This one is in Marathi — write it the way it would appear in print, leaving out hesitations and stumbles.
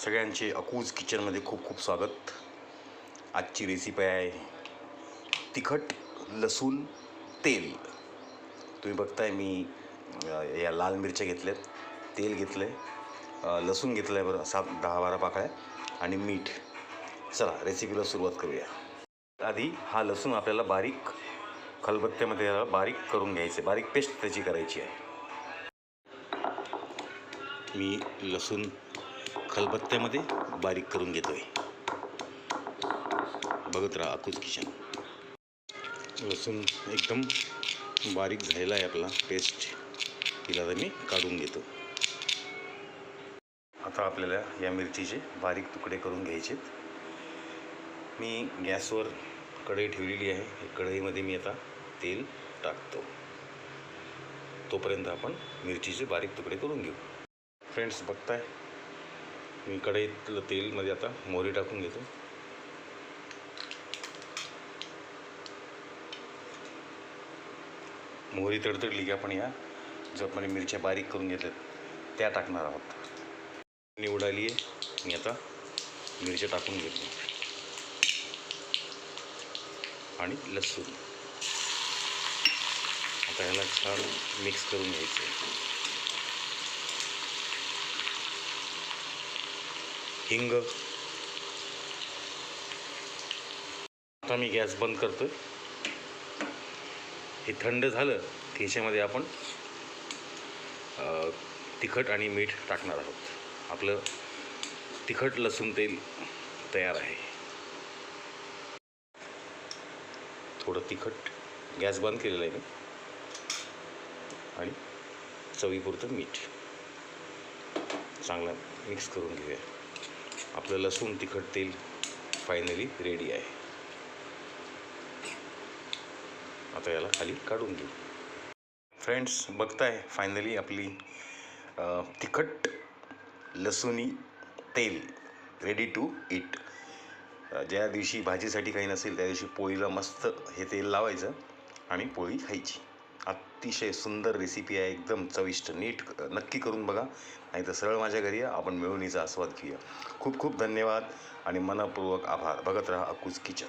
सगळ्यांचे अकूज किचनमध्ये खूप खूप स्वागत। आजची रेसिपी आहे तिखट लसूण तेल। तुम्ही बघताय मी या लाल मिरच्या घेतल्यात, तेल घेतलं आहे, लसूण घेतलं आहे बरं 7-10-12 पाकळ्या आणि मीठ। चला रेसिपीला सुरुवात करूया। आधी हा लसूण आपल्याला बारीक खलबत्त्यामध्ये बारीक करून घ्यायचे, बारीक पेस्ट त्याची करायची आहे। मी लसूण खलबत्त्यामध्ये बारीक करून घेतोय। बघत राहा अकूज किचन। लसूण एकदम बारीक झालेला आहे आपला पेस्ट, तिला आता मी काढून घेतो। आता आपल्याला या मिरचीचे बारीक तुकडे करून घ्यायचे। मी गॅसवर कढई ठेवलेली आहे, कढईमध्ये मी आता तेल टाकतो। तोपर्यंत आपण मिरचीचे बारीक तुकडे करून घेऊ। फ्रेंड्स बघताय मी कढईतलं तेलमध्ये आता मोहरी टाकून घेतो। मोहरी तडतडली की आपण या जो आपण मिरच्या बारीक करून घेतल्यात त्या टाकणार आहोत। निवडाली आहे मी आता मिरच्या टाकून घेतो आणि लसूण आता ह्याला छान मिक्स करून घ्यायचं आहे। हिंग। आता मी गॅस बंद करतोय। हे थंड झालं की ह्याच्यामध्ये आपण तिखट आणि मीठ टाकणार आहोत। आपलं तिखट लसूण तेल तयार आहे। थोडं तिखट, गॅस बंद केलेलं आहे मी, आणि चवीपुरतं मीठ चांगलं मिक्स करून घेऊया। आपलं लसूण तिखट तेल फायनली रेडी आहे। आता याला खाली काढून घेऊ। फ्रेंड्स बघताय फायनली आपली तिखट लसूणी तेल रेडी टू ईट। ज्या दिवशी भाजीसाठी काही नसेल त्या दिवशी पोळीला मस्त हे तेल लावायचं आणि पोळी खायची। अतिशय सुंदर रेसिपी आहे, एकदम चविष्ट। नीट नक्की करून बघा, नाही तर सरळ माझ्या घरी या, आपण मिळून हिचा आस्वाद घेऊया। खूप खूप धन्यवाद आणि मनपूर्वक आभार। बघत राहा अकूज किचन।